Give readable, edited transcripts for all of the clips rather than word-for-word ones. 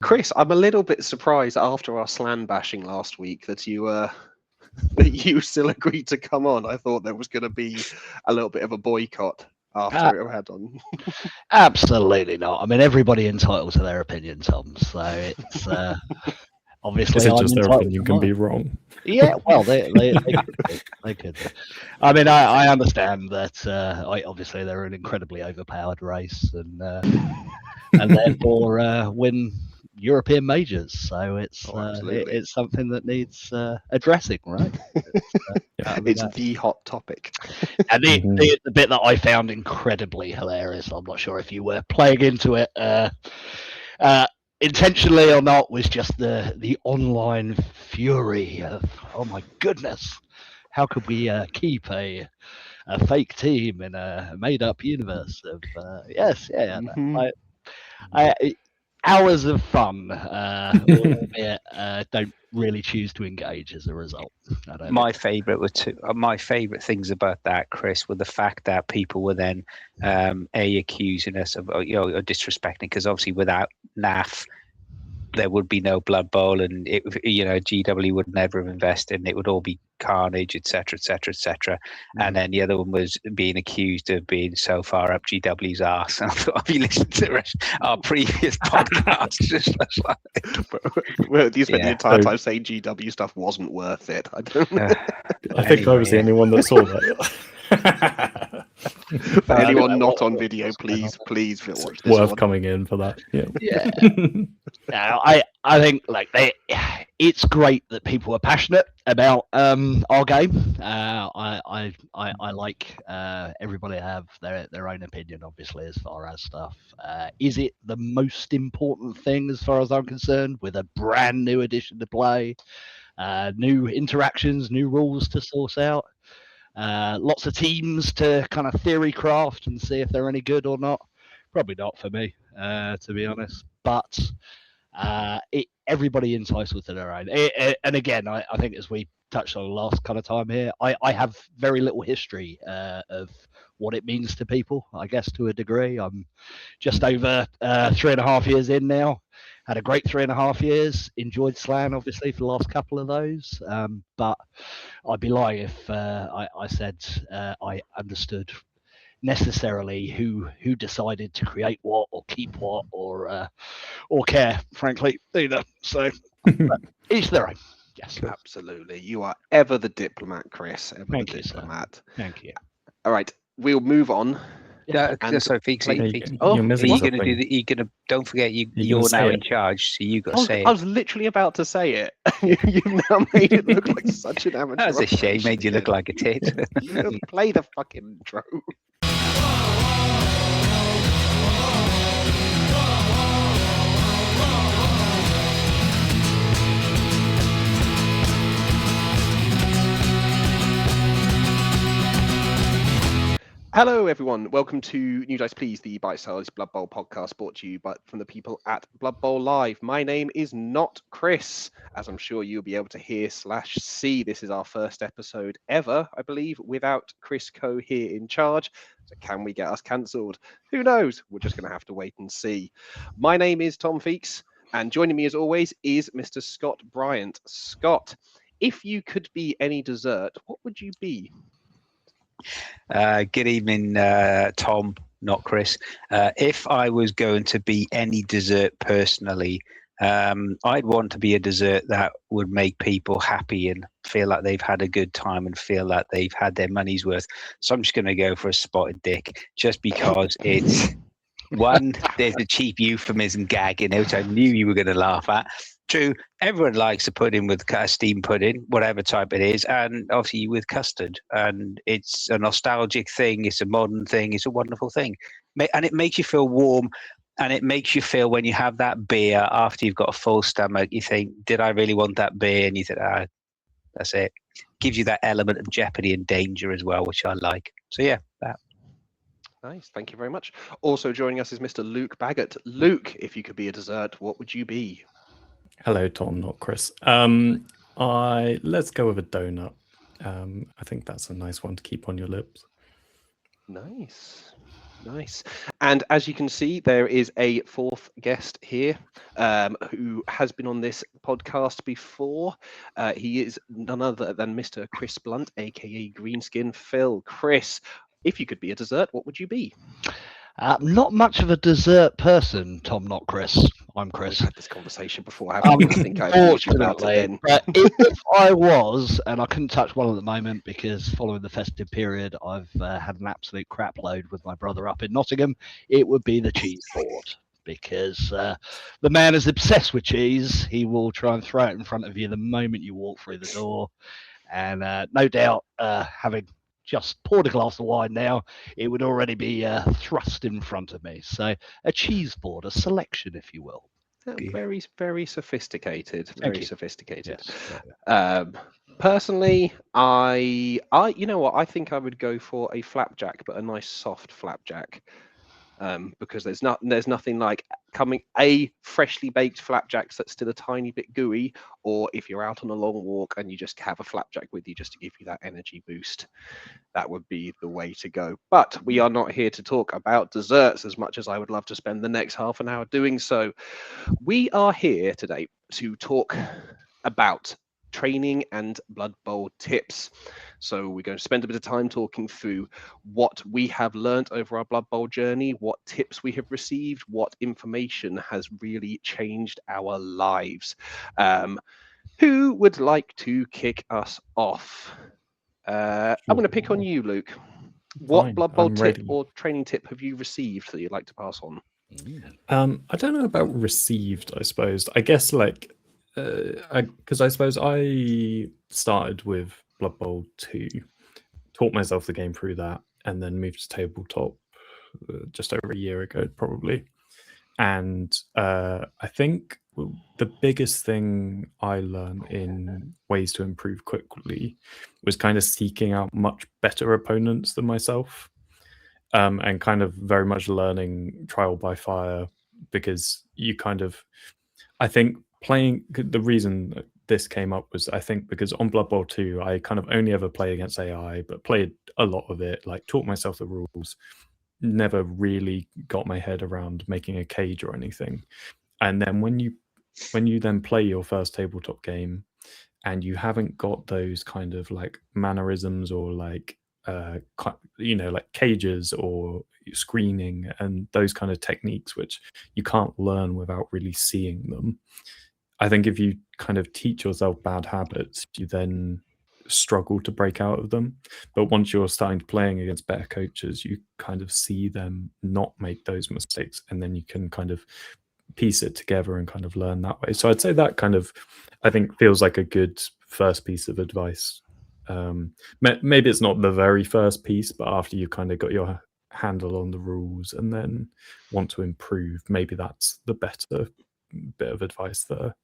Chris, I'm a little bit surprised after our slan bashing last week that you that you still agreed to come on. I thought there was going to be a little bit of a boycott after it had on. Absolutely not. I mean, everybody entitled to their opinion, Tom. So it's obviously is it just their opinion can be wrong? Yeah, well, they could be. I mean, I understand that. Obviously, they're an incredibly overpowered race, and therefore win European majors. So it's it's something that needs addressing, right? It's the hot topic. And the bit that I found incredibly hilarious, I'm not sure if you were playing into it intentionally or not, was just the online fury of, oh my goodness, how could we keep a fake team in a made-up universe of hours of fun, albeit don't really choose to engage as a result. My favourite things about that, Chris, were the fact that people were then accusing us of disrespecting, because obviously without NAF there would be no Blood Bowl, and GW would never have invested, and it would all be carnage, etc., etc., etc. And then the other one was being accused of being so far up GW's arse. And I thought, have you listened to our previous podcasts? Well, you spent the entire time saying GW stuff wasn't worth it. I don't know. I think I was the only one that saw that. For anyone not on video, please watch this. Worth coming in for that. Yeah. I think it's great that people are passionate about our game. I like everybody to have their own opinion, obviously, as far as stuff. Is it the most important thing as far as I'm concerned, with a brand new addition to play, new interactions, new rules to source out, lots of teams to kind of theory craft and see if they're any good or not? Probably not for me, to be honest. But everybody entitled to their own. And again, I think, as we touched on last kind of time here, I have very little history of what it means to people, I guess, to a degree. I'm just over 3.5 years in now. Had a great 3.5 years. Enjoyed Slan, obviously, for the last couple of those. But I'd be lying if I said I understood necessarily who decided to create what or keep what or care, frankly, either. So each their own. Yes, absolutely. You are ever the diplomat, Chris. Thank you, diplomat. Sir. Thank you. All right, we'll move on. Yeah, so Feeks, are you gonna? Don't forget, you're now in charge, so you got to say it. I was literally about to say it. You've now made it look like such an amateur. That's a shame. Made you look like a tit. Play the fucking intro. Hello, everyone. Welcome to New Dice Please, the bite-sized Blood Bowl podcast brought to you from the people at Blood Bowl Live. My name is not Chris, as I'm sure you'll be able to hear/see. This is our first episode ever, I believe, without Chris Coe here in charge. So can we get us cancelled? Who knows? We're just going to have to wait and see. My name is Tom Feeks, and joining me as always is Mr. Scott Bryant. Scott, if you could be any dessert, what would you be? Good evening, Tom, not Chris. If I was going to be any dessert personally, I'd want to be a dessert that would make people happy and feel like they've had a good time and feel like they've had their money's worth. So I'm just going to go for a spotted dick, just because it's one, there's a cheap euphemism gag in it, which I knew you were going to laugh at. True, everyone likes a pudding with steamed pudding, whatever type it is, and obviously with custard. And it's a nostalgic thing, it's a modern thing, it's a wonderful thing. And it makes you feel warm, and it makes you feel, when you have that beer after you've got a full stomach, you think, did I really want that beer? And you think, that's it. Gives you that element of jeopardy and danger as well, which I like. So yeah, that. Nice, thank you very much. Also joining us is Mr. Luke Baggott. Luke, if you could be a dessert, what would you be? Hello, Tom, not Chris. Let's go with a donut. I think that's a nice one to keep on your lips. Nice. Nice. And as you can see, there is a fourth guest here who has been on this podcast before. He is none other than Mr. Chris Blunt, aka GreenSkinPhil. Chris, if you could be a dessert, what would you be? Not much of a dessert person, Tom, not Chris. I'm Chris. We've had this conversation before, haven't we? I think I thought you about it then. But if I was, and I couldn't touch one at the moment because following the festive period, I've had an absolute crap load with my brother up in Nottingham, it would be the cheese board. Because the man is obsessed with cheese. He will try and throw it in front of you the moment you walk through the door. And no doubt, having just poured a glass of wine now, it would already be thrust in front of me. So a cheese board, a selection, if you will. Very, very sophisticated. Very sophisticated. Yes. Personally, I, you know what? I think I would go for a flapjack, but a nice soft flapjack. Because there's nothing like coming a freshly baked flapjacks that's still a tiny bit gooey, or if you're out on a long walk and you just have a flapjack with you just to give you that energy boost. That would be the way to go. But we are not here to talk about desserts as much as I would love to spend the next half an hour doing so. We are here today to talk about training and Blood Bowl tips. So we're going to spend a bit of time talking through what we have learned over our Blood Bowl journey, what tips we have received, what information has really changed our lives. Who would like to kick us off? I'm going to pick on you, Luke. What Fine, Blood Bowl I'm tip ready. or training tip have you received that you'd like to pass on? I don't know about received, I suppose. I guess like because I suppose I started with Blood Bowl 2, taught myself the game through that, and then moved to tabletop just over a year ago, probably. And I think the biggest thing I learned in ways to improve quickly was kind of seeking out much better opponents than myself, and kind of very much learning trial by fire, because you kind of, I think playing, the reason this came up was I think because on Blood Bowl 2 I kind of only ever play against AI, but played a lot of it, like taught myself the rules, never really got my head around making a cage or anything. And then when you then play your first tabletop game and you haven't got those kind of like mannerisms or like like cages or screening and those kind of techniques which you can't learn without really seeing them, I think if you kind of teach yourself bad habits, you then struggle to break out of them. But once you're starting playing against better coaches, you kind of see them not make those mistakes, and then you can kind of piece it together and kind of learn that way. So I'd say that kind of, I think, feels like a good first piece of advice. Maybe it's not the very first piece, but after you kind of got your handle on the rules and then want to improve, maybe that's the better bit of advice there.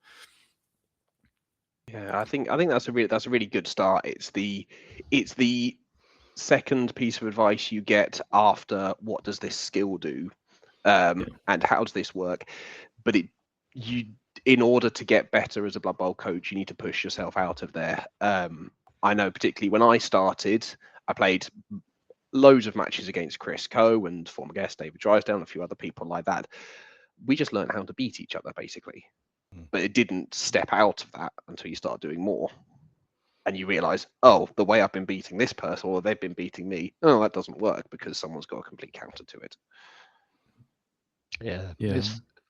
Yeah, I think that's a really good start. It's the second piece of advice you get after what does this skill do, and how does this work. But in order to get better as a Blood Bowl coach, you need to push yourself out of there. I know particularly when I started, I played loads of matches against Chris Coe and former guest David Drysdale and a few other people like that. We just learned how to beat each other basically. But it didn't step out of that until you start doing more. And you realize, oh, the way I've been beating this person or they've been beating me, oh, that doesn't work because someone's got a complete counter to it. Yeah. Yeah.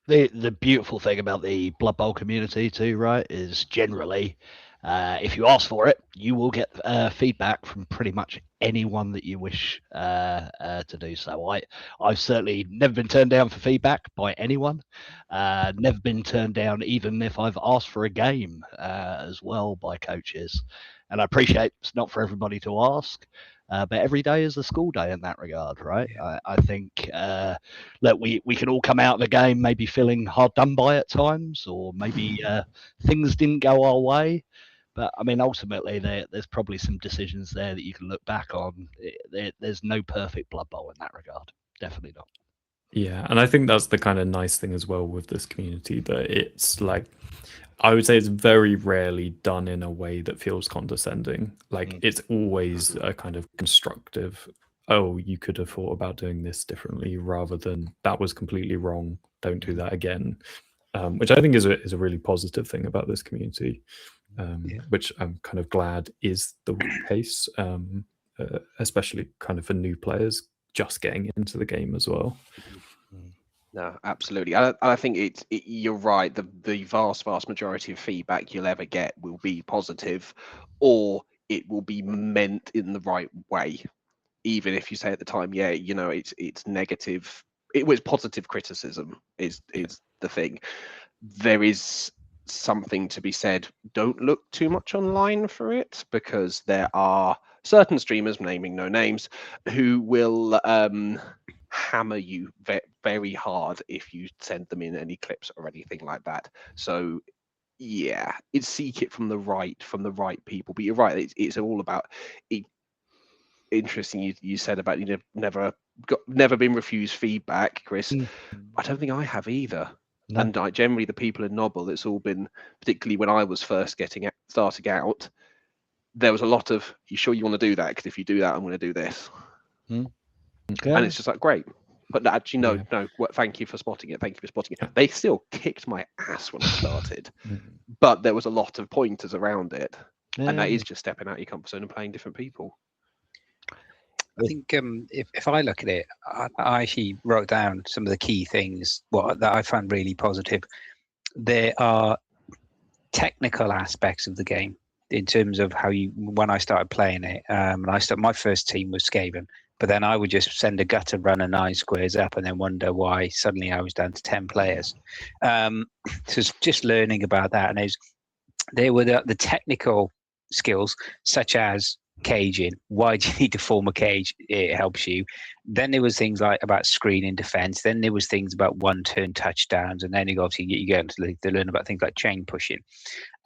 The beautiful thing about the Blood Bowl community too, right, is generally if you ask for it, you will get feedback from pretty much anyone that you wish to do so. I've certainly never been turned down for feedback by anyone. Never been turned down even if I've asked for a game as well by coaches. And I appreciate it's not for everybody to ask. But every day is a school day in that regard, right? I think that we can all come out of the game maybe feeling hard done by at times, or maybe things didn't go our way. But I mean, ultimately, there's probably some decisions there that you can look back on. There's no perfect Blood Bowl in that regard. Definitely not. Yeah, and I think that's the kind of nice thing as well with this community, that it's like, I would say it's very rarely done in a way that feels condescending. Like it's always a kind of constructive oh, you could have thought about doing this differently, rather than that was completely wrong, don't do that again, which I think is a really positive thing about this community, which I'm kind of glad is the case, especially kind of for new players just getting into the game as well. No, absolutely. I think you're right. The vast majority of feedback you'll ever get will be positive, or it will be meant in the right way. Even if you say at the time, yeah, you know, it's negative. It was positive criticism is the thing. There is something to be said. Don't look too much online for it, because there are certain streamers, naming no names, who will hammer you very hard if you send them in any clips or anything like that. So yeah, seek it from the right people. But you're right, it's all about it. Interesting you said about never been refused feedback, Chris. I don't think I have either. No. And generally the people in Nobble, it's all been, particularly when I was first starting out, there was a lot of, you sure you want to do that? Because if you do that, I'm going to do this. Okay. And it's just like, great. But actually, no. Thank you for spotting it. They still kicked my ass when I started, but there was a lot of pointers around it, and that is just stepping out of your comfort zone and playing different people. I think if I look at it, I actually wrote down some of the key things that I found really positive. There are technical aspects of the game in terms of how when I started playing it, my first team was Skaven, but then I would just send a gutter runner 9 squares up and then wonder why suddenly I was down to 10 players. So just learning about that, and there were the technical skills such as caging. Why do you need to form a cage? It helps you. Then there was things like about screening defense. Then there was things about 1-turn touchdowns, and then you get to learn about things like chain pushing.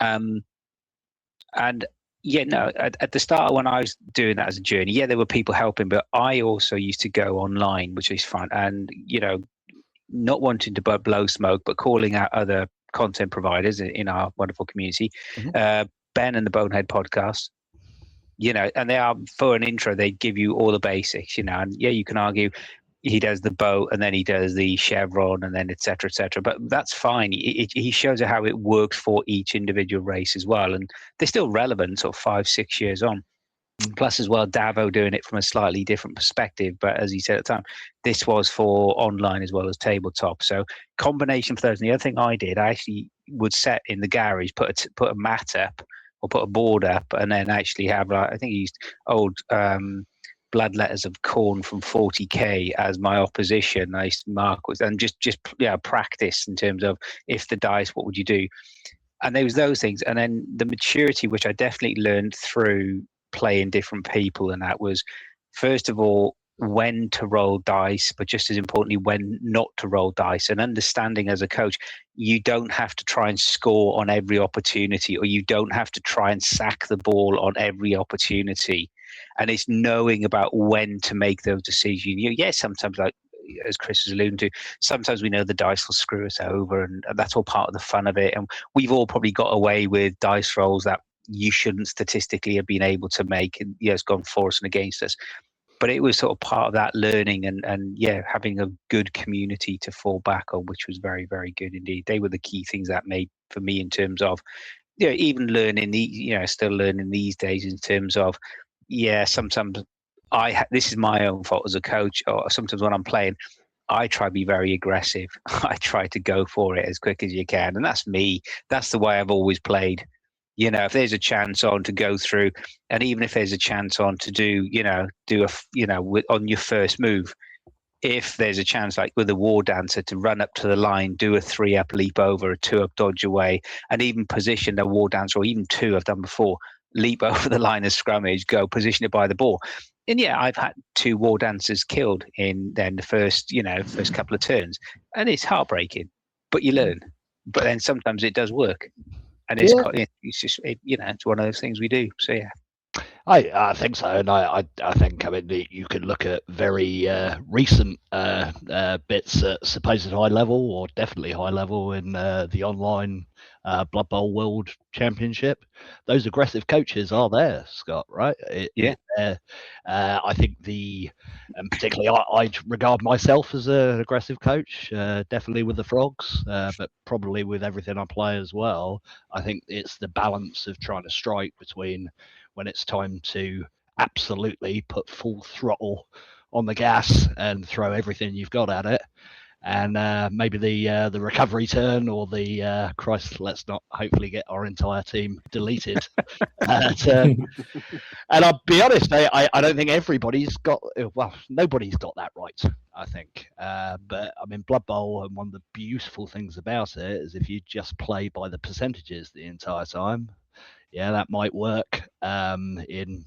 And yeah, no, at the start when I was doing that as a journey, yeah, there were people helping, but I also used to go online, which is fun, and not wanting to blow smoke, but calling out other content providers in our wonderful community. Ben and the Bonehead podcast, and they are, for an intro, they give you all the basics, and yeah, you can argue he does the boat and then he does the chevron and then et cetera, but that's fine. He shows you how it works for each individual race as well, and they're still relevant sort of 5-6 years on. Plus as well, Davo doing it from a slightly different perspective, but as he said at the time, this was for online as well as tabletop. So combination for those. And the other thing I did, I actually would set in the garage, put a mat up or put a board up, and then actually have, I think he used old blood letters of corn from 40k as my opposition. I used to mark with, and just practice in terms of, if the dice, what would you do? And there was those things, and then the maturity, which I definitely learned through playing different people, and that was, first of all, when to roll dice, but just as importantly, when not to roll dice, and understanding as a coach, you don't have to try and score on every opportunity, or you don't have to try and sack the ball on every opportunity. And it's knowing about when to make those decisions. Yes, sometimes, like as Chris was alluding to, sometimes we know the dice will screw us over, and that's all part of the fun of it. And we've all probably got away with dice rolls that you shouldn't statistically have been able to make, and it's gone for us and against us. But it was sort of part of that learning, and having a good community to fall back on, which was very, very good indeed. They were the key things that made for me in terms of, even learning still learning these days in terms of, sometimes this is my own fault as a coach, or sometimes when I'm playing, I try to be very aggressive. I try to go for it as quick as you can, and that's me. That's the way I've always played. If there's a chance on to go through, and even if there's a chance on to do on your first move, if there's a chance, like with a war dancer, to run up to the line, do a 3-up leap over, a 2-up dodge away, and even position a war dancer, or even 2 I've done before, leap over the line of scrummage, go position it by the ball. And I've had 2 war dancers killed in then the first couple of turns, and it's heartbreaking, but you learn. But then sometimes it does work. And it's just, it's one of those things we do. So I think so, and I think, I mean, you could look at very recent bits at supposed high level, or definitely high level in the online Blood Bowl World Championship. Those aggressive coaches are there, Scott. Right? I think and particularly I'd regard myself as an aggressive coach, definitely with the Frogs, but probably with everything I play as well. I think it's the balance of trying to strike between when it's time to absolutely put full throttle on the gas and throw everything you've got at it, and maybe the recovery turn, or the Christ, let's not hopefully get our entire team deleted turn. And I'll be honest, I don't think everybody's got, well, nobody's got that right, I think. But I mean, Blood Bowl, and one of the beautiful things about it is if you just play by the percentages the entire time, yeah, that might work in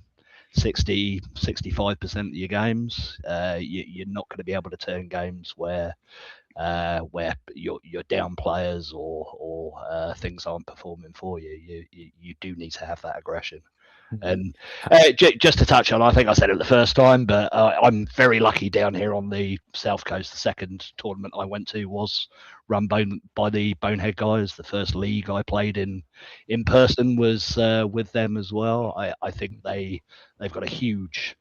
65% of your games. You're not going to be able to turn games where you're down players, or things aren't performing for you. You do need to have that aggression. And just to touch on, I think I said it the first time, but I'm very lucky down here on the South Coast. The second tournament I went to was run by the Bonehead guys. The first league I played in person was with them as well. I think they've got a huge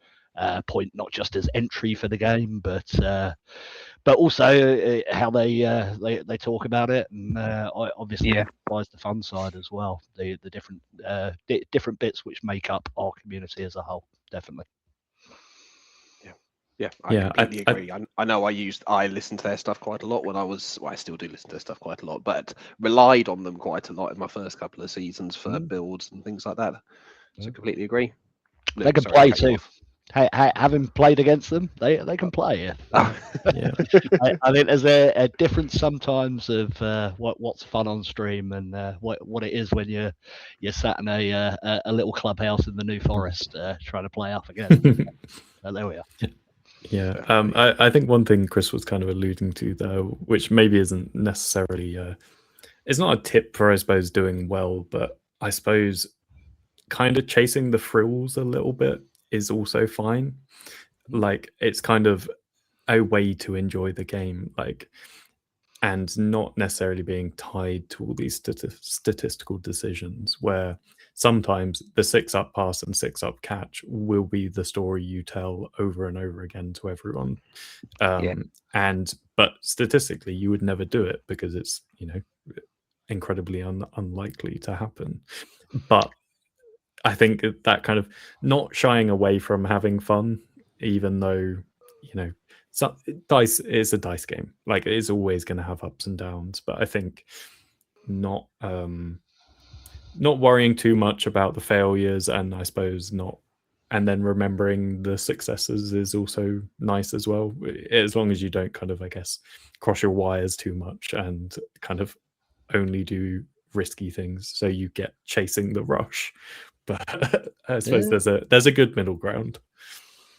point, not just as entry for the game, but also how they talk about it, and obviously provides the fun side as well. The different different bits which make up our community as a whole, definitely. Yeah, I completely agree. I know I listened to their stuff quite a lot when I still do listen to their stuff quite a lot, but relied on them quite a lot in my first couple of seasons for builds and things like that. So completely agree. They can play too. Having played against them, they can play. I think there's a difference sometimes of what's fun on stream, and what it is when you're sat in a little clubhouse in the New Forest trying to play up again. There we are. Yeah, I think one thing Chris was kind of alluding to, though, which maybe isn't necessarily it's not a tip for, I suppose, doing well, but I suppose kind of chasing the thrills a little bit is also fine. Like, it's kind of a way to enjoy the game, like, and not necessarily being tied to all these statistical decisions, where sometimes the 6-up pass and 6-up catch will be the story you tell over and over again to everyone. But statistically you would never do it because it's, incredibly unlikely to happen. But I think that kind of not shying away from having fun, even though, dice is a dice game. Like, it is always going to have ups and downs. But I think not worrying too much about the failures, and I suppose and then remembering the successes is also nice as well. As long as you don't kind of, I guess, cross your wires too much and kind of only do risky things, so you get chasing the rush. But I suppose there's a good middle ground.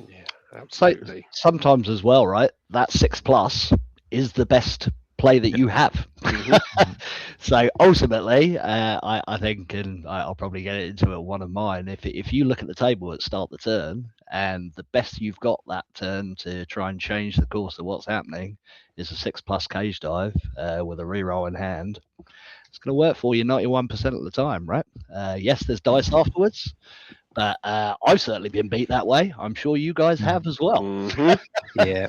Yeah, absolutely. So, sometimes as well, right? That 6+ is the best play that you have. So ultimately, I think, and I'll probably get into it one of mine. If you look at the table at start the turn, and the best you've got that turn to try and change the course of what's happening is a 6+ cage dive with a reroll in hand, it's going to work for you 91% of the time, right? Yes, there's dice afterwards, but I've certainly been beat that way. I'm sure you guys have as well. Yeah.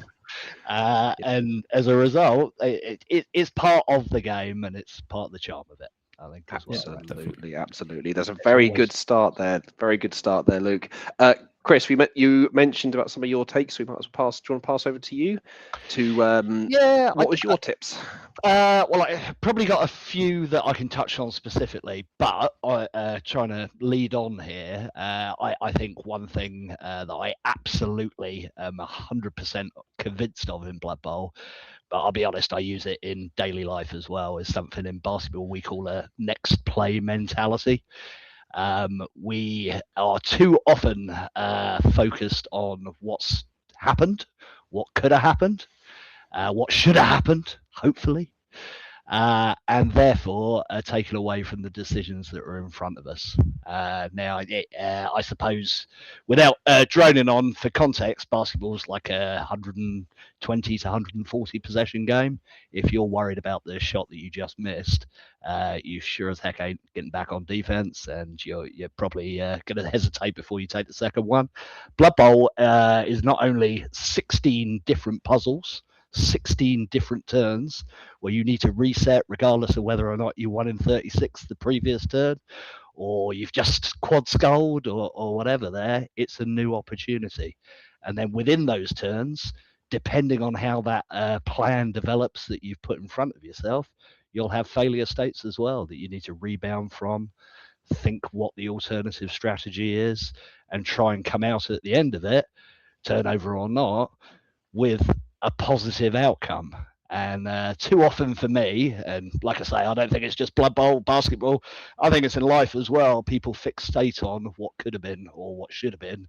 And as a result, it's part of the game, and it's part of the charm of it, I think, as well. Absolutely. There's a very good start there. Very good start there, Luke. Chris, you mentioned about some of your takes. We might as well pass. Do you want to pass over to you? What was your tips? Well, I probably got a few that I can touch on specifically, but trying to lead on here, I think one thing that I absolutely am 100% convinced of in Blood Bowl, but I'll be honest, I use it in daily life as well, is something in basketball we call a next play mentality. We are too often focused on what's happened, what could have happened, what should have happened, hopefully. and therefore are taken away from the decisions that are in front of us. Now, I suppose, without droning on, for context, basketball's like a 120 to 140 possession game. If you're worried about the shot that you just missed, you sure as heck ain't getting back on defense, and you're probably going to hesitate before you take the second one. Blood Bowl is not only 16 different puzzles, 16 different turns where you need to reset regardless of whether or not you won in 36 the previous turn, or you've just quad sculled or whatever there. It's a new opportunity. And then within those turns, depending on how that plan develops that you've put in front of yourself, you'll have failure states as well that you need to rebound from, think what the alternative strategy is, and try and come out at the end of it, turnover or not, with a positive outcome. And too often for me, and like I say, I don't think it's just Blood Bowl basketball, I think it's in life as well, people fixate on what could have been or what should have been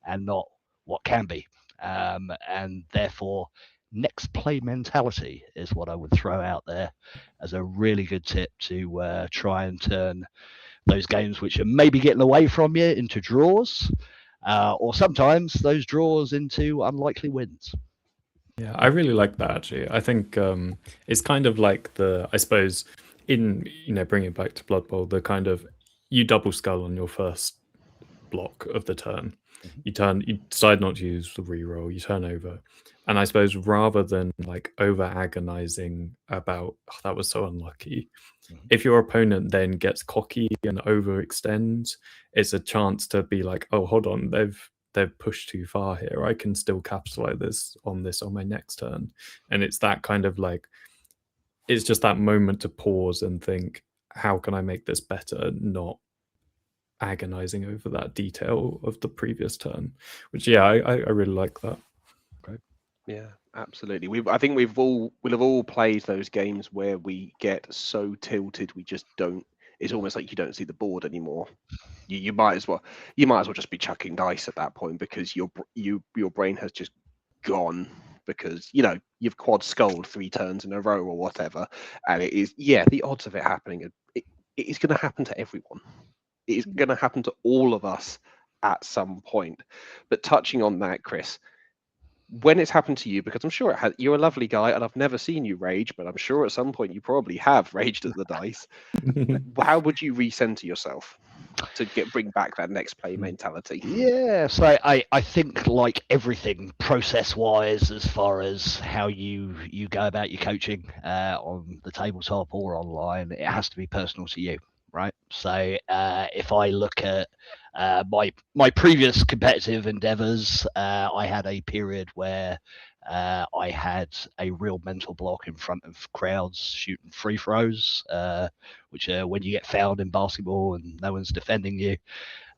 and not what can be. And therefore, next play mentality is what I would throw out there as a really good tip to try and turn those games which are maybe getting away from you into draws, or sometimes those draws into unlikely wins. Yeah, I really like that actually. I think it's kind of like I suppose, in bringing it back to Blood Bowl, the kind of you double skull on your first block of the turn. You decide not to use the reroll, you turn over. And I suppose rather than like over agonizing about that was so unlucky, if your opponent then gets cocky and overextends, it's a chance to be like, oh, hold on, they've pushed too far here. I can still capitalize on my next turn. And it's that kind of like, it's just that moment to pause and think, how can I make this better? Not agonizing over that detail of the previous turn, which, yeah, I really like that. Great. Yeah, absolutely. I think we'll have all played those games where we get so tilted we just don't. It's almost like you don't see the board anymore. You might as well just be chucking dice at that point because your brain has just gone because you've quad sculled 3 turns in a row or whatever, and it is the odds of it happening. It is going to happen to everyone. It is going to happen to all of us at some point. But touching on that, Chris, when it's happened to you, because I'm sure it has, you're a lovely guy and I've never seen you rage, but I'm sure at some point you probably have raged at the dice. How would you recenter yourself to bring back that next play mentality? Yeah, so I think like everything process-wise, as far as how you go about your coaching on the tabletop or online, it has to be personal to you, right? So if I look at my previous competitive endeavors, I had a period where I had a real mental block in front of crowds shooting free throws, which when you get fouled in basketball and no one's defending you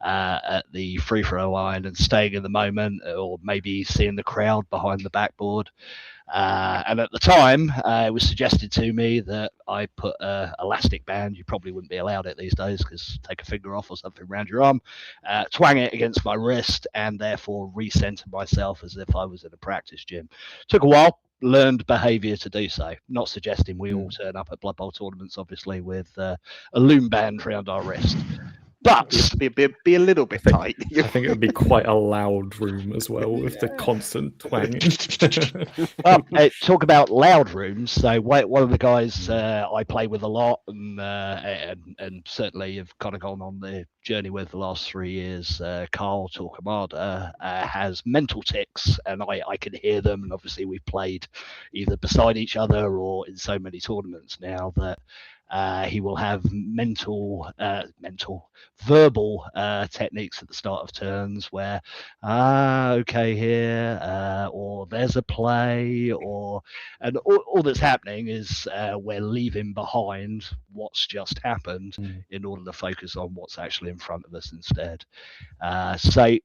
at the free throw line and staying in the moment, or maybe seeing the crowd behind the backboard. And at the time, it was suggested to me that I put an elastic band. You probably wouldn't be allowed it these days because take a finger off or something around your arm, twang it against my wrist, and therefore recenter myself as if I was in a practice gym. Took a while. Learned behavior to do so. Not suggesting we all turn up at Blood Bowl tournaments, obviously, with a loom band around our wrist. But be a little bit tight. I think it would be quite a loud room as well with the constant twanging. Talk about loud rooms. So one of the guys I play with a lot and certainly have kind of gone on the journey with the last 3 years, Carl Torquemada, has mental tics, and I can hear them. And obviously we've played either beside each other or in so many tournaments now that he will have verbal techniques at the start of turns where, okay here, or there's a play, and all that's happening is we're leaving behind what's just happened in order to focus on what's actually in front of us instead. So,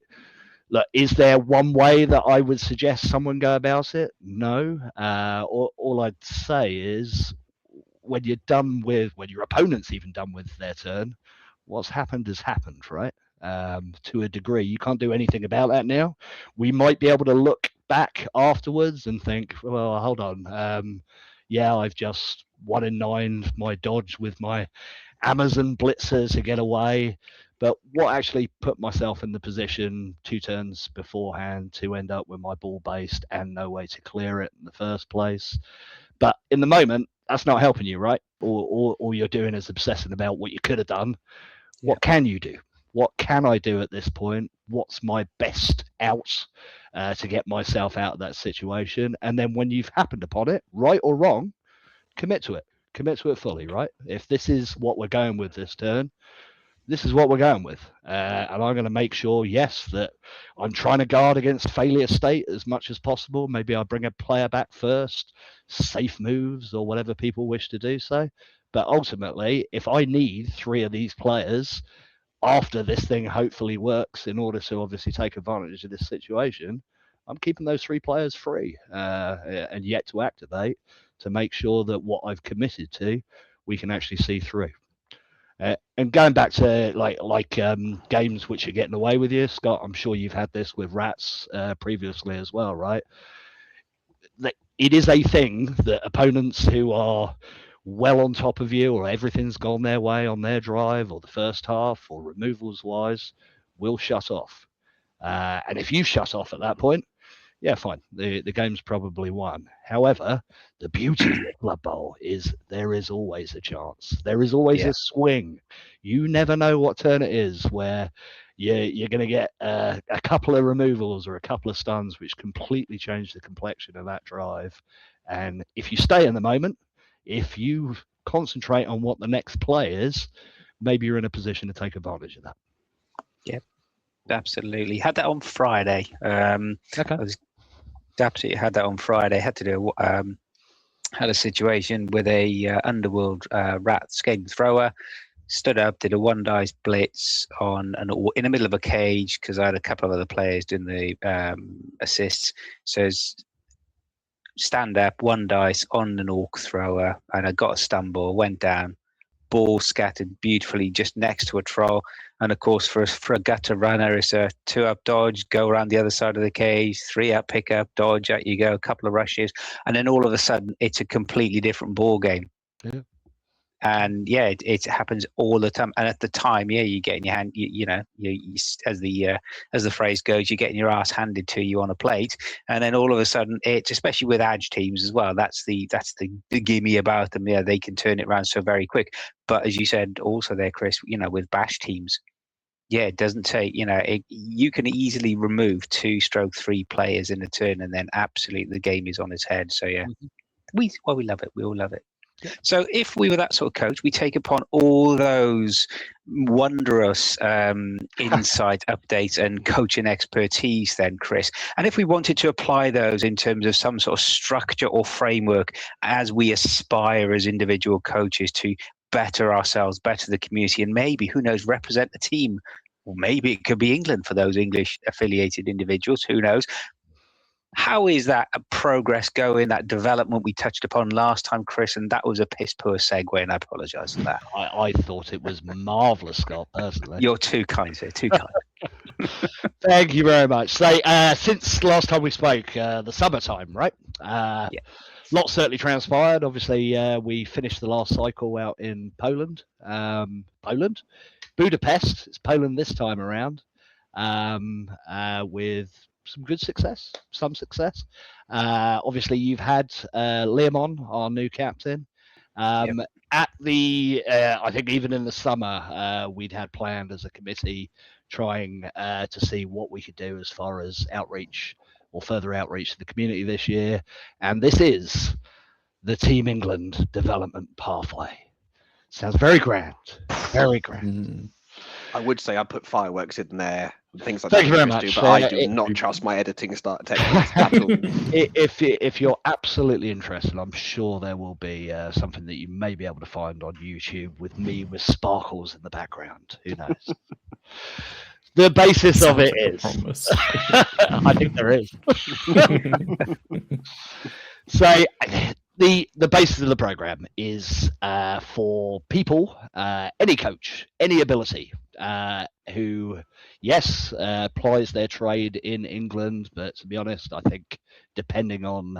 look, is there one way that I would suggest someone go about it? No. All I'd say is, when your opponent's even done with their turn, what's happened has happened, right? To a degree, you can't do anything about that now. We might be able to look back afterwards and think, well, hold on, yeah, I've just 1 in 9 my dodge with my Amazon blitzer to get away. But what actually put myself in the position 2 turns beforehand to end up with my ball based and no way to clear it in the first place? But in the moment, that's not helping you, right? All you're doing is obsessing about what you could have done. Yeah. What can you do? What can I do at this point? What's my best out to get myself out of that situation? And then when you've happened upon it, right or wrong, commit to it. Commit to it fully, right? If this is what we're going with this turn, this is what we're going with. And I'm going to make sure, yes, that I'm trying to guard against failure state as much as possible. Maybe I'll bring a player back first, safe moves or whatever people wish to do so. But ultimately, if I need 3 of these players after this thing hopefully works in order to obviously take advantage of this situation, I'm keeping those 3 players free and yet to activate to make sure that what I've committed to, we can actually see through. And going back to like games which are getting away with you, Scott, I'm sure you've had this with Rats previously as well, right? It is a thing that opponents who are well on top of you, or everything's gone their way on their drive or the first half or removals wise, will shut off. And if you shut off at that point, yeah, fine. The game's probably won. However, the beauty of Blood Bowl is there is always a chance. There is always a swing. You never know what turn it is where you're going to get a couple of removals or a couple of stuns, which completely change the complexion of that drive. And if you stay in the moment, if you concentrate on what the next play is, maybe you're in a position to take advantage of that. Yeah, absolutely. Had that on Friday. Okay. Absolutely had that on Friday. Had to do had a situation with a underworld rat game thrower. Stood up, did a 1 dice blitz in the middle of a cage because I had a couple of other players doing the assists. Says stand up, 1 dice on an orc thrower, and I got a stun ball, went down. Ball scattered beautifully just next to a troll, and of course for a gutter runner it's a 2-up dodge, go around the other side of the cage, 3-up pick up, dodge, out you go, a couple of rushes, and then all of a sudden it's a completely different ball game. Yeah. And yeah, it happens all the time. And at the time, yeah, you get in your hand, you as the phrase goes, you're getting your ass handed to you on a plate, and then all of a sudden, it's especially with edge teams as well. That's the gimme about them. Yeah, they can turn it around so very quick. But as you said, also there, Chris, with bash teams, yeah, it doesn't take. You can easily remove 2/3 players in a turn, and then absolutely the game is on its head. So yeah, we love it. We all love it. So if we were that sort of coach, we take upon all those wondrous insight, updates and coaching expertise then, Chris. And if we wanted to apply those in terms of some sort of structure or framework as we aspire as individual coaches to better ourselves, better the community, and maybe, who knows, represent the team, or maybe it could be England for those English affiliated individuals, who knows. How is that progress going, that development we touched upon last time, Chris? And that was a piss poor segue, and I apologise for that. I thought it was marvellous, Scott, personally. You're too kind, sir, too kind. Thank you very much. So, since last time we spoke, the summertime, right? Lots certainly transpired. Obviously, we finished the last cycle out in Poland. Budapest. It's Poland this time around, with some good success, some success. Obviously, you've had Liam on, our new captain. At the, I think even in the summer, we'd had planned as a committee trying to see what we could do as far as outreach or further outreach to the community this year. And this is the Team England development pathway. Sounds very grand, very grand. I would say I put fireworks in there, things like Thank that. you very much. But I do not trust my editing techniques at all. If you're absolutely interested, I'm sure there will be something that you may be able to find on YouTube with me with sparkles in the background. Who knows? The basis of it is. I think there is. So the basis of the program is for people, any coach, any ability, who, yes, plies their trade in England, but to be honest, I think depending on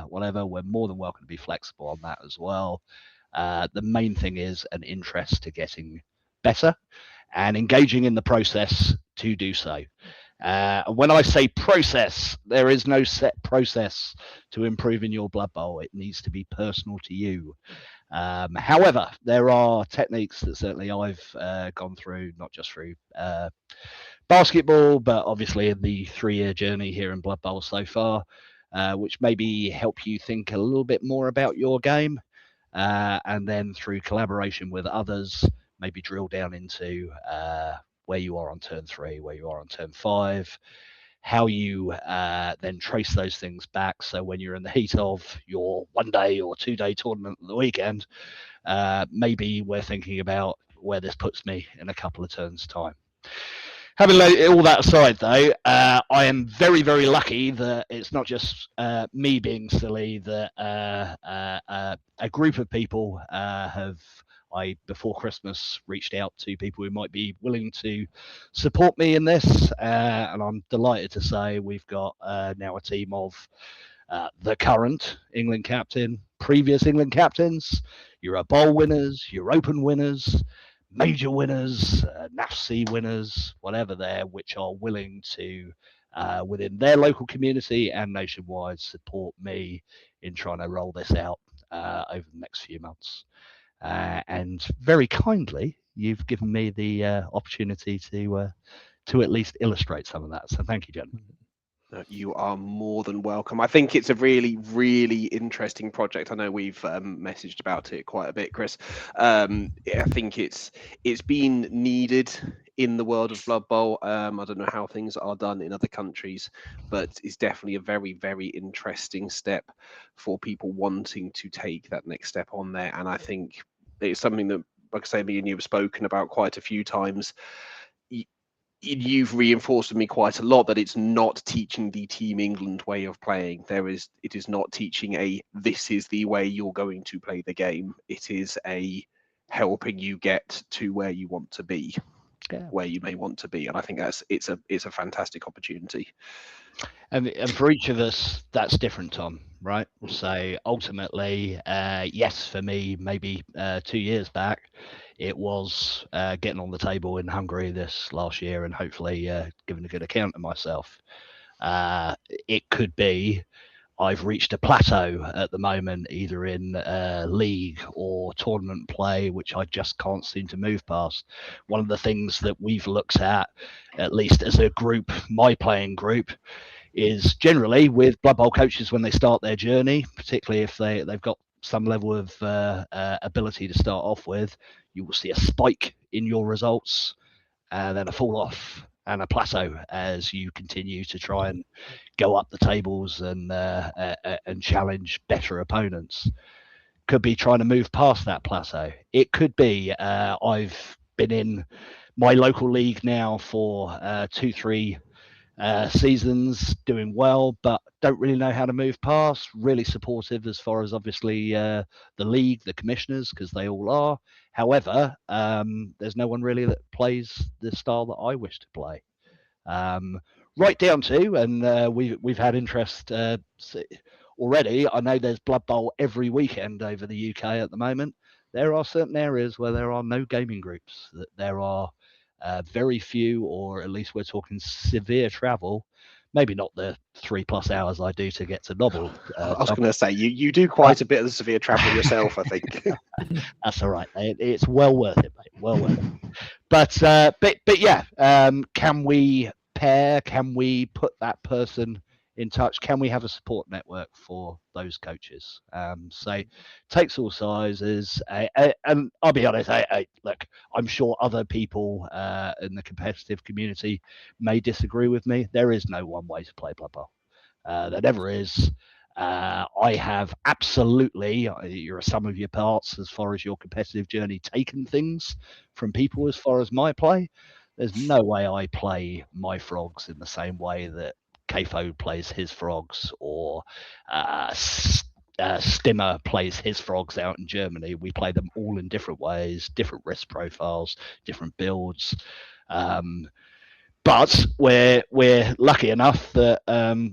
whatever, we're more than welcome to be flexible on that as well. The main thing is an interest to getting better and engaging in the process to do so. When I say process, there is no set process to improving your Blood Bowl. It needs to be personal to you. However, there are techniques that certainly I've gone through, not just through basketball, but obviously in the 3-year journey here in Blood Bowl so far, which maybe help you think a little bit more about your game. And then through collaboration with others, maybe drill down into where you are on turn 3, where you are on turn 5, how you then trace those things back. So when you're in the heat of your 1-day or 2-day tournament at the weekend, maybe we're thinking about where this puts me in a couple of turns' time. Having laid all that aside, though, I am very, very lucky that it's not just me being silly, that a group of people before Christmas, reached out to people who might be willing to support me in this. And I'm delighted to say we've got now a team of the current England captain, previous England captains, Euro Bowl winners, European winners, major winners, NAFC winners, whatever they're, which are willing to, within their local community and nationwide, support me in trying to roll this out over the next few months. And very kindly, you've given me the opportunity to at least illustrate some of that. So thank you, gentlemen. You are more than welcome. I think it's a really, really interesting project. I know we've messaged about it quite a bit, Chris. I think it's been needed in the world of Blood Bowl. I don't know how things are done in other countries, but it's definitely a very, very interesting step for people wanting to take that next step on there. And I think it's something that, like I say, me and you have spoken about quite a few times. You've reinforced with me quite a lot that it's not teaching the Team England way of playing. It is not teaching this is the way you're going to play the game. It is helping you get to where you want to be, where you may want to be. And I think it's a fantastic opportunity. And for each of us, that's different, Tom, right? So ultimately, yes, for me, maybe 2 years back, it was getting on the table in Hungary this last year and hopefully giving a good account of myself. It could be I've reached a plateau at the moment, either in league or tournament play, which I just can't seem to move past. One of the things that we've looked at least as a group, my playing group, is generally with Blood Bowl coaches when they start their journey, particularly if they've got some level of ability to start off with, you will see a spike in your results and then a fall off and a plateau as you continue to try and go up the tables and challenge better opponents. Could be trying to move past that plateau. It could be I've been in my local league now for 2-3 seasons, doing well, but don't really know how to move past. Really supportive as far as obviously the league, the commissioners, because they all are. However, there's no one really that plays the style that I wish to play. Right down to, and we've had interest already. I know there's Blood Bowl every weekend over the UK at the moment. There are certain areas where there are no gaming groups. That there are very few, or at least we're talking severe travel. Maybe not the 3+ hours I do to get to Nobble. I was going to say you do quite a bit of the severe travel yourself, I think. That's all right. It's well worth it, mate. Well worth it. But yeah, can we pair? Can we put that person in touch? Can we have a support network for those coaches? So takes all sizes, and I'll be honest, look, I'm sure other people in the competitive community may disagree with me. There is no one way to play Blood Bowl. There never is. I have absolutely, you're a sum of your parts as far as your competitive journey, taken things from people as far as my play. There's no way I play my frogs in the same way that Kfo plays his frogs, or Stimmer plays his frogs out in Germany. We play them all in different ways, different risk profiles, different builds. But we're lucky enough that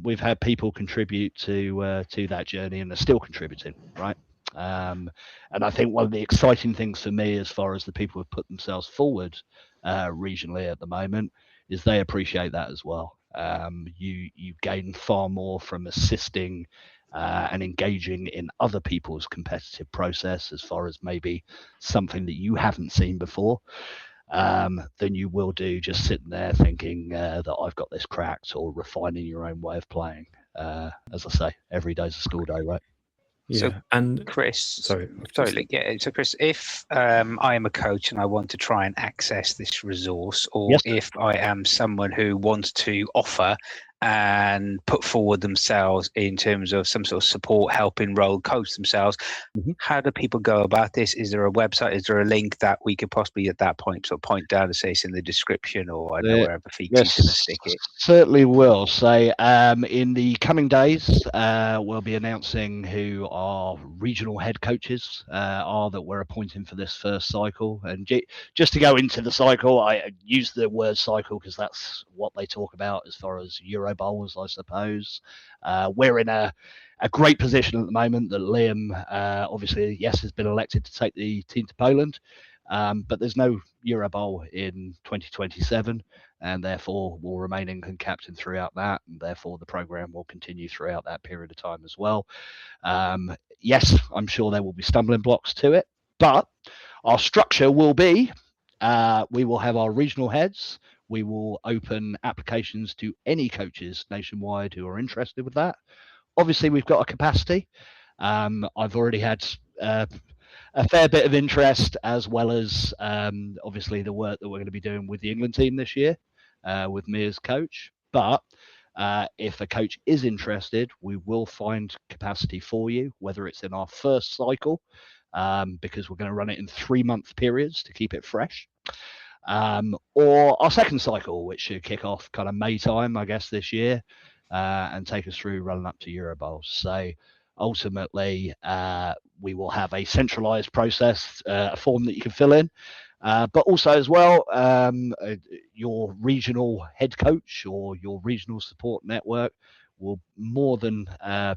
we've had people contribute to that journey and are still contributing, right? And I think one of the exciting things for me, as far as the people who've put themselves forward regionally at the moment, is they appreciate that as well. You gain far more from assisting and engaging in other people's competitive process, as far as maybe something that you haven't seen before, than you will do just sitting there thinking that I've got this cracked, or refining your own way of playing. As I say, every day's a school day, right? Yeah, So, and Chris, sorry, So Chris, if I am a coach and I want to try and access this resource, or Yes. if I am someone who wants to offer and put forward themselves in terms of some sort of support, help enroll, coach themselves, how do people go about this? Is there a website? Is there a link that we could possibly at that point sort of point down and say it's in the description, or I don't know wherever Feeky's going to stick it? Certainly will. So in the coming days, we'll be announcing who our regional head coaches are that we're appointing for this first cycle. And just to go into the cycle, I use the word cycle because that's what they talk about as far as Euro Bowls, I suppose. We're in a great position at the moment that Liam, obviously, yes, has been elected to take the team to Poland. But there's no Euro Bowl in 2027, and therefore will remain England captain throughout that, and therefore the programme will continue throughout that period of time as well. Yes, I'm sure there will be stumbling blocks to it, but our structure will be, we will have our regional heads. We will open applications to any coaches nationwide who are interested with that. Obviously, we've got a capacity. I've already had a fair bit of interest, as well as obviously the work that we're going to be doing with the England team this year, with me as coach. But if a coach is interested, we will find capacity for you, whether it's in our first cycle, because we're going to run it in 3-month periods to keep it fresh, or our second cycle, which should kick off kind of May time, I guess, this year, and take us through running up to Euro Bowls. So ultimately, we will have a centralized process, a form that you can fill in, but also as well, your regional head coach or your regional support network will more than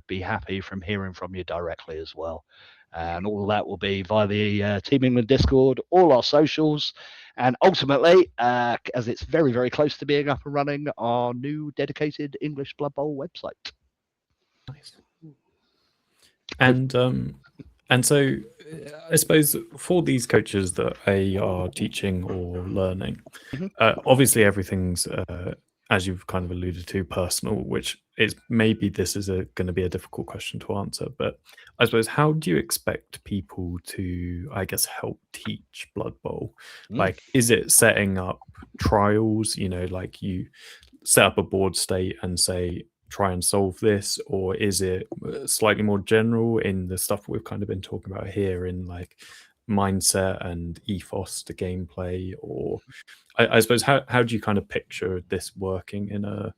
be happy from hearing from you directly as well. And all of that will be via the Team England Discord, all our socials, and ultimately, as it's very, very close to being up and running, our new dedicated English Blood Bowl website. Nice. And so I suppose for these coaches that are teaching or learning, obviously everything's, as you've kind of alluded to, personal, which is maybe this is going to be a difficult question to answer. But I suppose, how do you expect people to, I guess, help teach Blood Bowl? Like, is it setting up trials, like you set up a board state and say, try and solve this, or is it slightly more general in the stuff we've kind of been talking about here, in like mindset and ethos to gameplay? Or I suppose, how do you kind of picture this working in a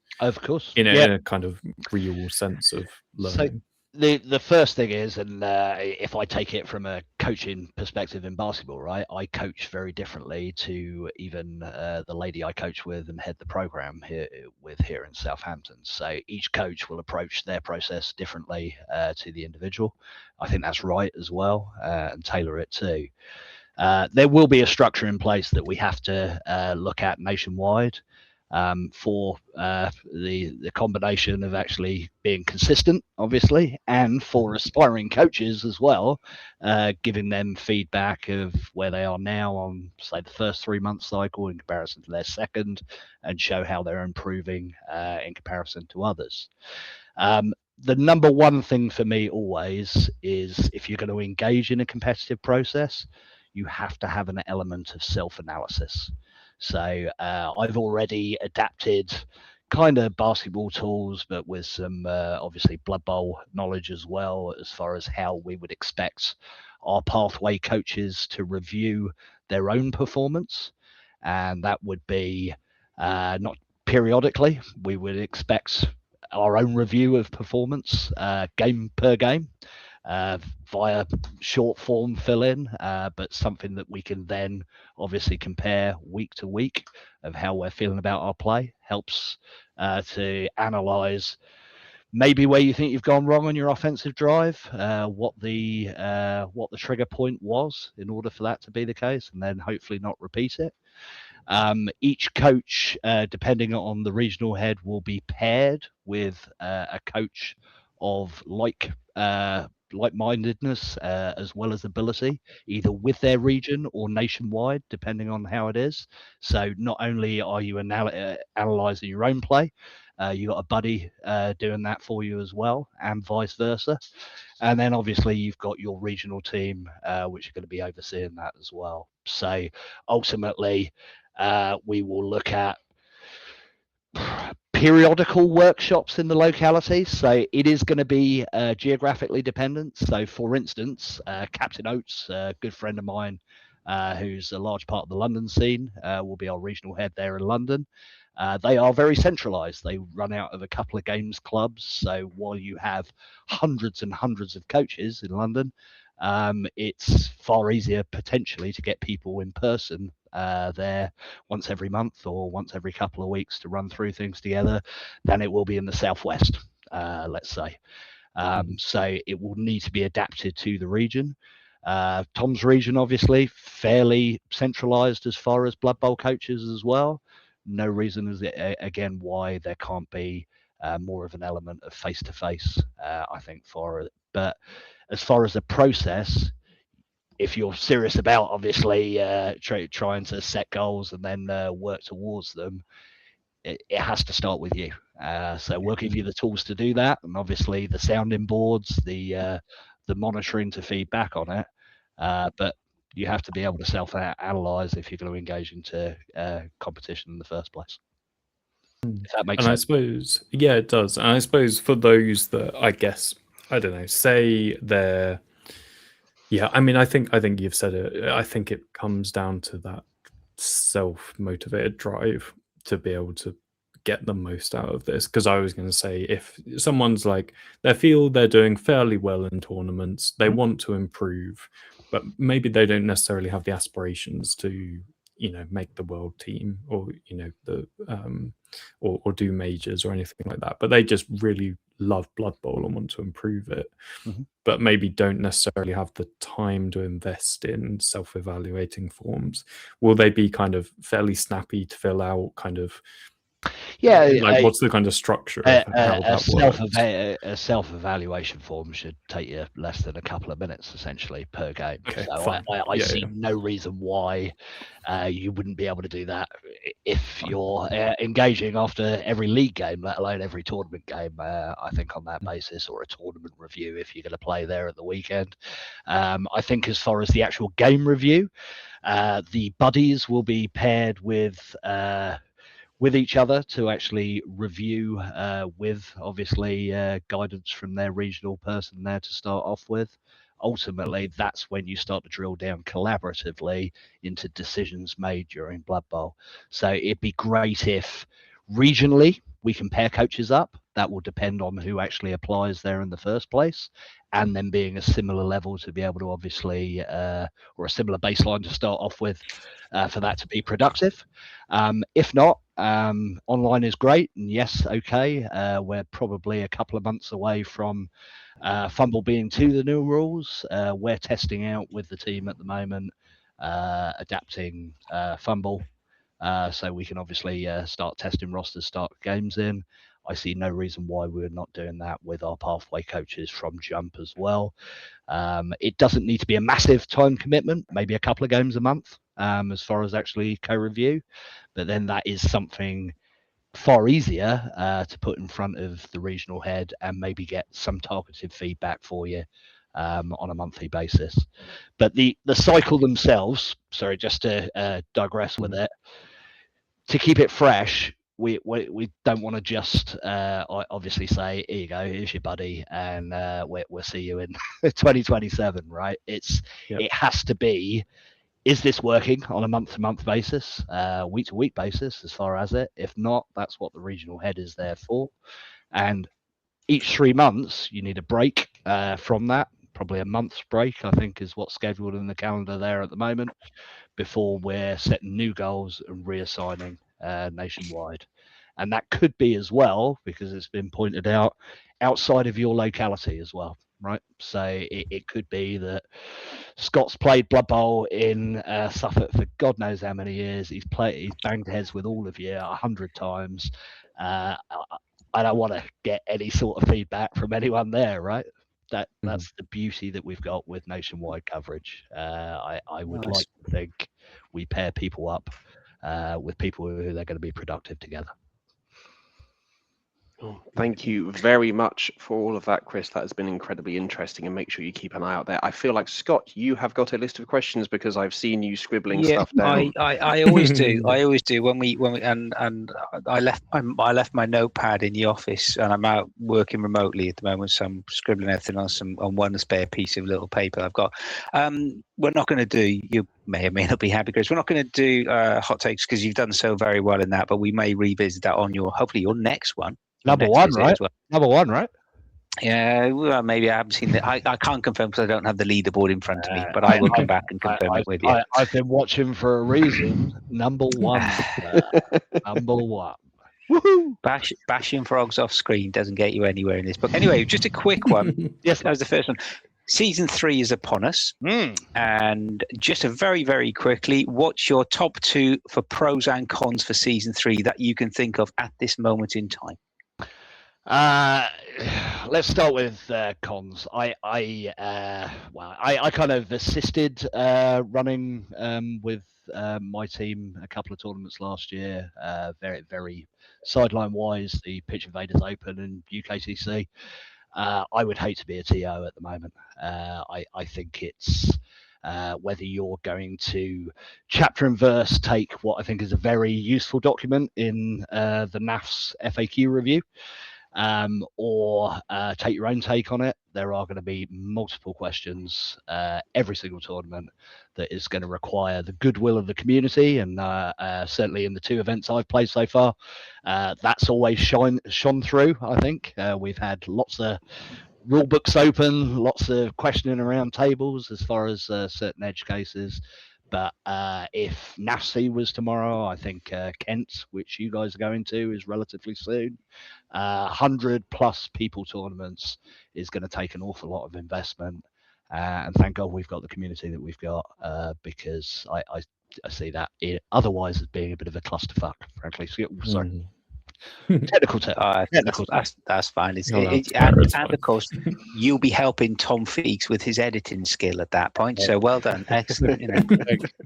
kind of real sense of learning? So the first thing is, and if I take it from a coaching perspective in basketball, right, I coach very differently to even the lady I coach with and head the program here in Southampton. So each coach will approach their process differently to the individual. I think that's right as well, and tailor it too. There will be a structure in place that we have to look at nationwide, for the combination of actually being consistent, obviously, and for aspiring coaches as well, giving them feedback of where they are now on, say, the first 3-month cycle in comparison to their second, and show how they're improving in comparison to others. The number one thing for me always is, if you're going to engage in a competitive process, you have to have an element of self-analysis. So I've already adapted kind of basketball tools, but with some obviously Blood Bowl knowledge as well, as far as how we would expect our pathway coaches to review their own performance. And that would be not periodically. We would expect our own review of performance, game per game. via short form fill-in, but something that we can then obviously compare week to week of how we're feeling about our play. Helps to analyse maybe where you think you've gone wrong on your offensive drive, what the trigger point was in order for that to be the case, and then hopefully not repeat it. Each coach, depending on the regional head, will be paired with a coach of like-mindedness as well as ability, either with their region or nationwide, depending on how it is. So not only are you analysing your own play, you got a buddy doing that for you as well, and vice versa. And then obviously you've got your regional team, which are going to be overseeing that as well. So ultimately, we will look at periodical workshops in the locality. So it is going to be geographically dependent. So for instance, Captain Oates, a good friend of mine, who's a large part of the London scene, will be our regional head there in London. They are very centralized. They run out of a couple of games clubs. So while you have hundreds and hundreds of coaches in London, it's far easier potentially to get people in person there once every month or once every couple of weeks to run through things together than it will be in the southwest, let's say. So it will need to be adapted to the region. Tom's region, obviously, fairly centralized as far as Blood Bowl coaches as well. No reason, again, why there can't be more of an element of face-to-face, I think, for it. But as far as the process, if you're serious about obviously trying to set goals and then work towards them, it has to start with you. So we'll give you the tools to do that, and obviously the sounding boards, the monitoring to feed back on it. But you have to be able to self-analyze if you're going to engage into competition in the first place. If that makes sense. I suppose, yeah, it does. And I suppose for those that, I guess, I don't know, say they're, yeah, I mean, I think you've said it. I think it comes down to that self-motivated drive to be able to get the most out of this. Because I was going to say, if someone's like, they feel they're doing fairly well in tournaments, they want to improve, but maybe they don't necessarily have the aspirations to, make the world team or, the or do majors or anything like that. But they just really love Blood Bowl and want to improve it, but maybe don't necessarily have the time to invest in self-evaluating forms. Will they be kind of fairly snappy to fill out kind of, what's the kind of structure of how that works? A self-evaluation form should take you less than a couple of minutes, essentially, per game. Okay, so I see no reason why you wouldn't be able to do that if you're engaging after every league game, let alone every tournament game. I think on that basis, or a tournament review if you're going to play there at the weekend. I think as far as the actual game review, the buddies will be paired with each other to actually review with obviously guidance from their regional person there to start off with. Ultimately, that's when you start to drill down collaboratively into decisions made during Blood Bowl. So it'd be great if regionally we can pair coaches up. That will depend on who actually applies there in the first place, and then being a similar level to be able to obviously, or a similar baseline to start off with, for that to be productive. If not, online is great, and yes, okay, we're probably a couple of months away from Fumble being to the new rules. We're testing out with the team at the moment, adapting Fumble, so we can obviously start testing rosters, start games in. I see no reason why we're not doing that with our pathway coaches from jump as well. It doesn't need to be a massive time commitment, maybe a couple of games a month, as far as actually co-review, but then that is something far easier to put in front of the regional head and maybe get some targeted feedback for you on a monthly basis. But the cycle themselves, sorry, just to digress with it, to keep it fresh, we don't want to just obviously say, here you go, here's your buddy, and we'll see you in 2027, right? It has to be, is this working on a month-to-month basis, week-to-week basis as far as it? If not, that's what the regional head is there for. And each 3 months, you need a break from that probably a month's break, I think, is what's scheduled in the calendar there at the moment, before we're setting new goals and reassigning nationwide. And that could be as well, because it's been pointed out, outside of your locality as well, right? So it could be that Scott's played Blood Bowl in Suffolk for God knows how many years. He's banged heads with all of you 100 times. I don't want to get any sort of feedback from anyone there, right? That's the beauty that we've got with nationwide coverage. I would like to think we pair people up with people who they're going to be productive together. Thank you very much for all of that, Chris. That has been incredibly interesting, and make sure you keep an eye out there. I feel like, Scott, you have got a list of questions because I've seen you scribbling stuff down. I always do. I always do when we and I left my notepad in the office, and I'm out working remotely at the moment, so I'm scribbling everything on one spare piece of little paper I've got. We're not going to do, you may or may not be happy, Chris, we're not going to do hot takes because you've done so very well in that, but we may revisit that on hopefully your next one. Number one, right? Well. Number one, right? Yeah, well, maybe I haven't seen it. I can't confirm because I don't have the leaderboard in front of me, but I will come back and confirm it with you. I've been watching for a reason. Number one. Number one. Woohoo! Bashing frogs off screen doesn't get you anywhere in this book. Anyway, just a quick one. Yes, that was the first one. Season 3 is upon us. And just a very, very quickly, what's your top 2 for pros and cons for Season 3 that you can think of at this moment in time? Let's start with cons. I kind of assisted running with my team a couple of tournaments last year. Very, very sideline wise, the Pitch Invaders Open and UKTC. I would hate to be a TO at the moment. I think it's whether you're going to chapter and verse take what I think is a very useful document in the NAF's FAQ review. Or take your own take on it. There are going to be multiple questions every single tournament that is going to require the goodwill of the community, and certainly in the 2 events I've played so far, that's always shone through. I think we've had lots of rule books open, lots of questioning around tables as far as certain edge cases. But if NAFC was tomorrow, I think Kent, which you guys are going to, is relatively soon. 100+ people tournaments is going to take an awful lot of investment. And thank God we've got the community that we've got, because I see that otherwise as being a bit of a clusterfuck, frankly. So, sorry. Technical term. That's fine. And of course, you'll be helping Tom Feeks with his editing skill at that point. So well done, excellent.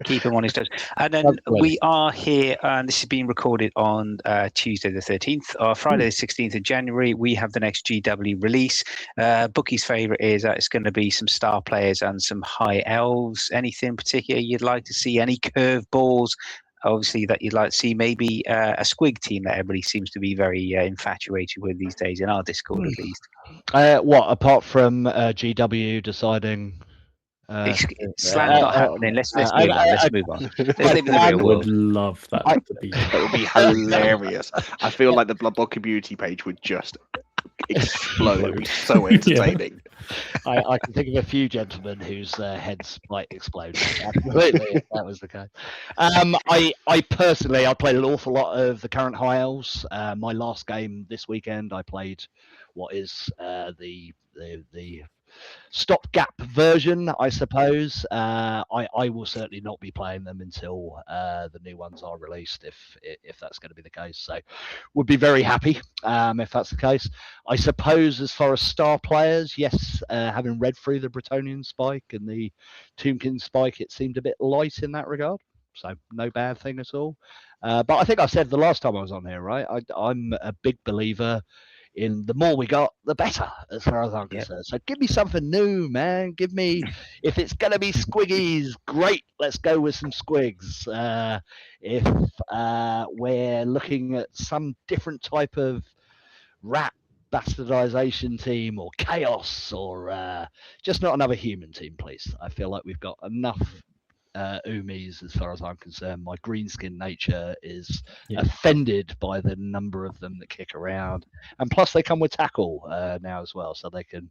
Keep him on his toes. And then we are here, and this is being recorded on Tuesday the 13th, or Friday the 16th of January. We have the next GW release. Bookie's favourite is that it's going to be some star players and some high elves. Anything particular you'd like to see? Any curveballs? Obviously, that you'd like to see maybe a squig team that everybody seems to be very infatuated with these days, in our Discord at least. What, apart from GW deciding? Slam's not happening. Let's move on. Let's move on. Let's live in the real world. I would love that to be. That would be hilarious. I feel like the Blood Bowl community page would just explode. It would be so entertaining. I can think of a few gentlemen whose heads might explode. Absolutely, if that was the case. I personally, I played an awful lot of the current high elves. My last game this weekend, I played what is the stopgap version, I suppose. I will certainly not be playing them until the new ones are released, if that's going to be the case. So would be very happy if that's the case. I suppose as far as star players, yes, having read through the Bretonian spike and the Tombkin spike, it seemed a bit light in that regard. So no bad thing at all. But I think I said the last time I was on here, right? I'm a big believer in the more we got, the better, as far as I'm concerned. So give me something new, man. Give me, if it's going to be squiggies, great, let's go with some squigs. If we're looking at some different type of rat bastardization team or chaos or just not another human team, please. I feel like we've got enough Umis, as far as I'm concerned. My greenskin nature is offended by the number of them that kick around, and plus they come with tackle now as well, so they can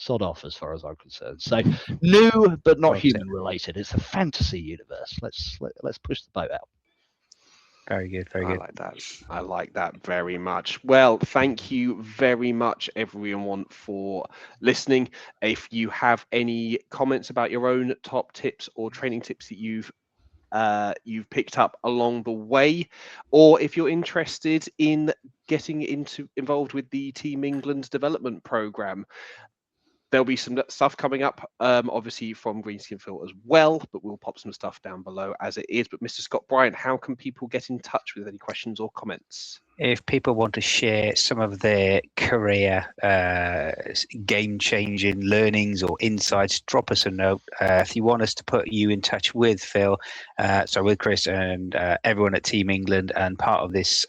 sod off as far as I'm concerned. So new but not Well said. human related. It's a fantasy universe. Let's push the boat out. Very good, very I good. like that. I like that very much. Well, thank you very much, everyone, for listening. If you have any comments about your own top tips or training tips that you've picked up along the way, or if you're interested in getting involved with the Team England development program, there'll be some stuff coming up, obviously from GreenSkinPhil as well, but we'll pop some stuff down below as it is. But Mr. Scott Bryant, how can people get in touch with any questions or comments? If people want to share some of their career game-changing learnings or insights, drop us a note. If you want us to put you in touch with Phil, with Chris and everyone at Team England and part of this,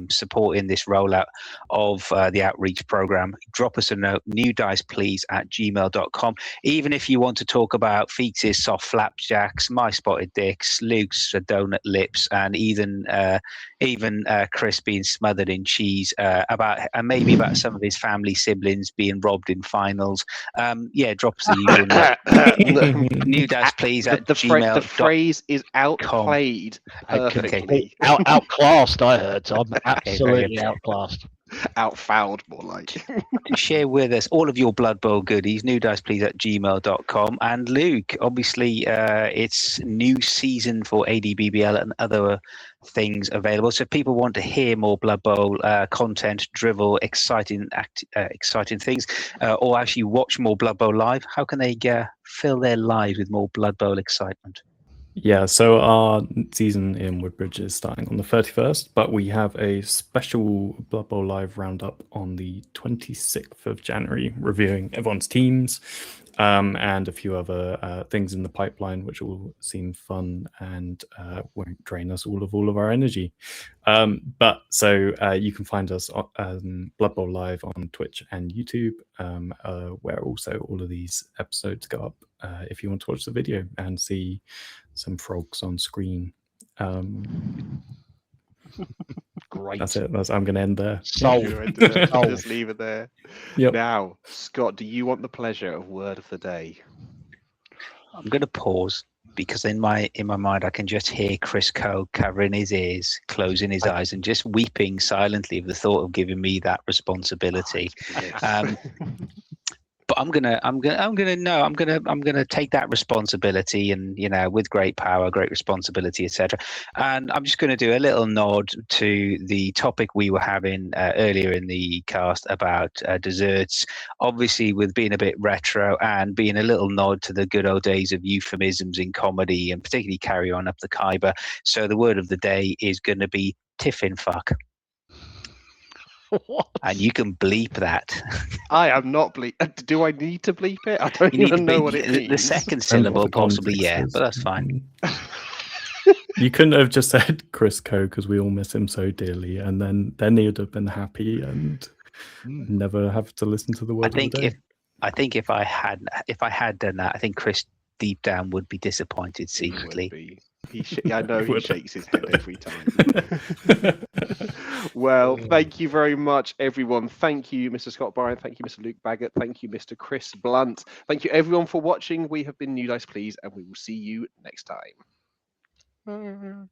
supporting this rollout of the outreach program, drop us a note, newdiceplease@gmail.com. Even if you want to talk about Feeks' soft flapjacks, my spotted dicks, Luke's donut lips, and even Chris being smothered in cheese, maybe about some of his family siblings being robbed in finals. Drop us the usual note. newdiceplease@gmail.com. The phrase is outplayed perfectly. Outclassed, I heard, Tom. Absolutely outclassed. Outfouled, more like. To share with us all of your Blood Bowl goodies, newdiceplease@gmail.com. And Luke, obviously, it's new season for ADBBL and other things available. So if people want to hear more Blood Bowl content, drivel, exciting things, or actually watch more Blood Bowl live, how can they fill their lives with more Blood Bowl excitement? Yeah, so our season in Woodbridge is starting on the 31st, but we have a special Blood Bowl Live roundup on the 26th of January, reviewing everyone's teams and a few other things in the pipeline, which will seem fun and won't drain us all of our energy. So you can find us on Blood Bowl Live on Twitch and YouTube, where also all of these episodes go up if you want to watch the video and see some frogs on screen. Great. That's it. I'm going to end there. Sold. Just leave it there. Yep. Now, Scott, do you want the pleasure of word of the day? I'm going to pause because in my mind I can just hear Chris Coe covering his ears, closing his eyes, and just weeping silently at the thought of giving me that responsibility. But I'm gonna take that responsibility, and with great power, great responsibility, etc. And I'm just going to do a little nod to the topic we were having earlier in the cast about desserts. Obviously, with being a bit retro and being a little nod to the good old days of euphemisms in comedy, and particularly Carry On Up the Khyber. So the word of the day is going to be tiffin fuck. What? And you can bleep that. I am not bleep. Do I need to bleep it? I don't even know what it means. The second syllable, possibly, yeah, but that's fine. You couldn't have just said Chris Coe because we all miss him so dearly, and then he would have been happy and never have to listen to the word of the day. I think if I had done that, I think Chris deep down would be disappointed secretly. I know he shakes his head every time. Well, thank you very much, everyone. Thank you, Mr. Scott Bryant. Thank you, Mr. Luke Baggett. Thank you, Mr. Chris Blunt. Thank you, everyone, for watching. We have been New Dice Please, and we will see you next time.